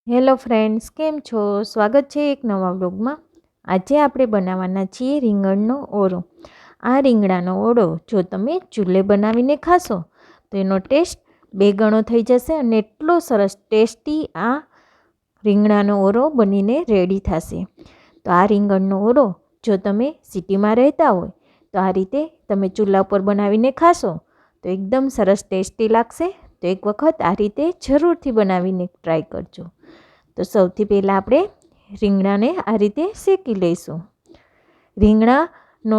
Hello friends, કેમ છો? સ્વાગત છે એક નવા વ્લોગમાં. આજે આપણે બનાવવાના છીએ રીંગણનો ઓળો. આ રીંગણાનો ઓળો જો તમે ચૂલે બનાવીને ખાશો તો એનો ટેસ્ટ બે ગણો થઈ જશે અને એટલો સરસ ટેસ્ટી આ રીંગણાનો ઓળો બનીને રેડી થશે. તો આ રીંગણનો ઓળો જો તમે સિટીમાં રહેતા હોય તો આ રીતે તમે ચૂલા ઉપર બનાવીને ખાશો તો એકદમ સરસ ટેસ્ટી લાગશે. તો એક વખત આ રીતે જરૂરથી બનાવીને ટ્રાય કરજો. તો સૌથી પહેલાં આપણે રીંગણાને આ રીતે શેકી લઈશું. રીંગણાનો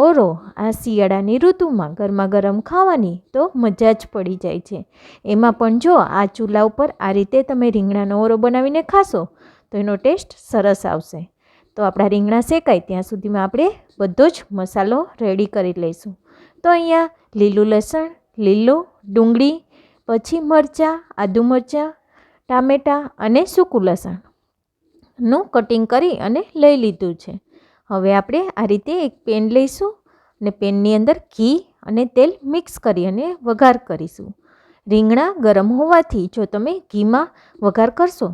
ઓળો આ શિયાળાની ઋતુમાં ગરમા ગરમ ખાવાની તો મજા જ પડી જાય છે. એમાં પણ જો આ ચૂલા ઉપર આ રીતે તમે રીંગણાનો ઓળો બનાવીને ખાશો તો એનો ટેસ્ટ સરસ આવશે. તો આપણા રીંગણા શેકાય ત્યાં સુધીમાં આપણે બધો જ મસાલો રેડી કરી લઈશું. તો અહીંયા લીલું લસણ, લીલું ડુંગળી, પછી મરચાં, આદુ મરચાં, ટામેટાં અને સૂકું લસણનું કટિંગ કરી અને લઈ લીધું છે. હવે આપણે આ રીતે એક પેન લઈશું અને પેનની અંદર ઘી અને તેલ મિક્સ કરી અને વઘાર કરીશું. રીંગણા ગરમ હોવાથી જો તમે ઘીમાં વઘાર કરશો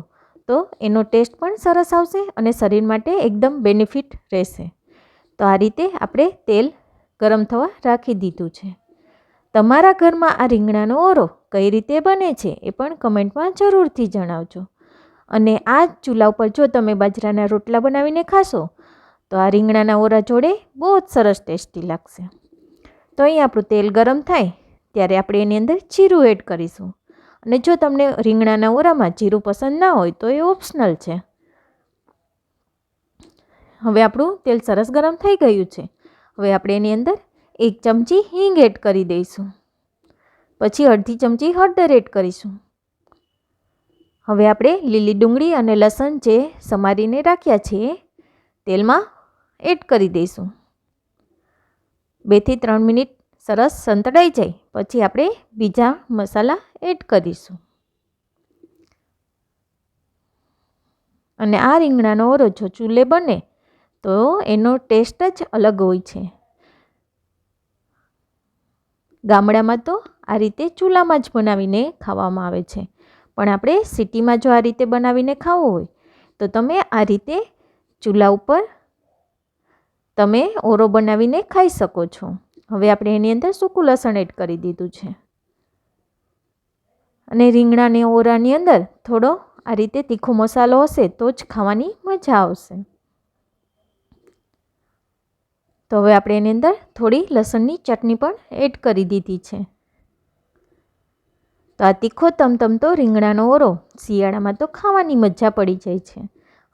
તો એનો ટેસ્ટ પણ સરસ આવશે અને શરીર માટે એકદમ બેનિફિટ રહેશે. તો આ રીતે આપણે તેલ ગરમ થવા રાખી દીધું છે. તમારા ઘરમાં આ રીંગણાનો ઓળો કઈ રીતે બને છે એ પણ કમેન્ટમાં જરૂરથી જણાવજો. અને આ ચૂલા ઉપર જો તમે બાજરાના રોટલા બનાવીને ખાશો તો આ રીંગણાના ઓળા જોડે બહુ જ સરસ ટેસ્ટી લાગશે. તો અહીં આપણું તેલ ગરમ થાય ત્યારે આપણે એની અંદર જીરું એડ કરીશું. અને જો તમને રીંગણાના ઓળામાં જીરું પસંદ ના હોય તો એ ઓપ્શનલ છે. હવે આપણું તેલ સરસ ગરમ થઈ ગયું છે. હવે આપણે એની અંદર 1 ચમચી હિંગ એડ કરી દઈશું. પછી અડધી ચમચી હળદર એડ કરીશું. હવે આપણે લીલી ડુંગળી અને લસણ જે સમારીને રાખ્યા છે તેલમાં એડ કરી દઈશું. 2 થી 3 મિનિટ સરસ સંતળાઈ જાય પછી આપણે બીજા મસાલા એડ કરીશું. અને આ રીંગણાનો ઓળો જો ચૂલે બને તો એનો ટેસ્ટ જ અલગ હોય છે. ગામડામાં તો આ રીતે ચૂલામાં જ બનાવીને ખાવામાં આવે છે. પણ આપણે સિટીમાં જો આ રીતે બનાવીને ખાવું હોય તો તમે આ રીતે ચૂલા ઉપર તમે ઓળો બનાવીને ખાઈ શકો છો. હવે આપણે એની અંદર સૂકું લસણ એડ કરી દીધું છે. અને રીંગણાની ઓળાની અંદર થોડો આ રીતે તીખો મસાલો હશે તો જ ખાવાની મજા આવશે. તો હવે આપણે એની અંદર થોડી લસણની ચટણી પણ એડ કરી દીધી છે. તો આ તીખો તમતમતો રીંગણાનો ઓળો શિયાળામાં તો ખાવાની મજા પડી જાય છે.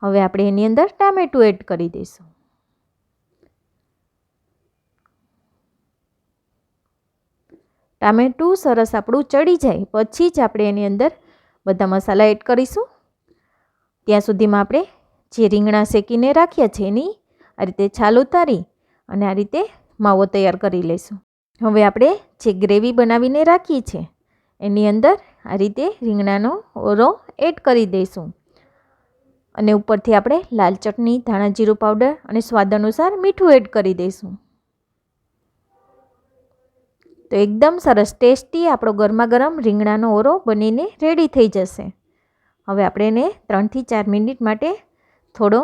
હવે આપણે એની અંદર ટામેટું એડ કરી દઈશું. ટામેટું સરસ આપણું ચડી જાય પછી જ આપણે એની અંદર બધા મસાલા એડ કરીશું. ત્યાં સુધીમાં આપણે જે રીંગણા શેકીને રાખ્યા છે એની આ રીતે છાલ ઉતારી અને આ રીતે માવો તૈયાર કરી લઈશું. હવે આપણે જે ગ્રેવી બનાવીને રાખી છે એની અંદર આ રીતે રીંગણાનો ઓળો એડ કરી દઈશું. અને ઉપરથી આપણે લાલ ચટણી, ધાણા જીરું પાવડર અને સ્વાદ અનુસાર મીઠું એડ કરી દઈશું. તો એકદમ સરસ ટેસ્ટી આપણો ગરમા ગરમ રીંગણાનો ઓળો બનીને રેડી થઈ જશે. હવે આપણે એને 3 થી 4 મિનિટ માટે થોડો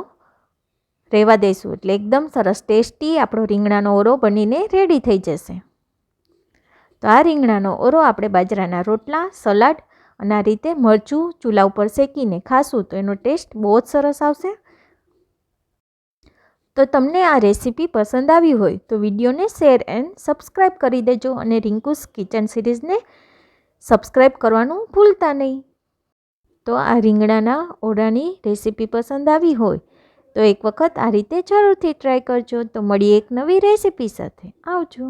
રહેવા દઈશું એટલે એકદમ સરસ ટેસ્ટી આપણો રીંગણાનો ઓળો બનીને રેડી થઈ જશે. તો આ રીંગણાનો ઓળો આપણે બાજરાના રોટલા, સલાડ અને આ રીતે મરચું ચૂલા ઉપર શેકીને ખાશું તો એનો ટેસ્ટ બહુ જ સરસ આવશે. તો તમને આ રેસીપી પસંદ આવી હોય તો વિડીયોને શેર એન્ડ સબસ્ક્રાઈબ કરી દેજો અને રિંકુસ કિચન સિરીઝને સબસ્ક્રાઈબ કરવાનું ભૂલતા નહીં. તો આ રીંગણાના ઓળાની રેસીપી પસંદ આવી હોય તો એક વખત આ રીતે જરૂરથી ટ્રાય કરજો. તો મળીએ એક નવી રેસીપી સાથે. આવજો.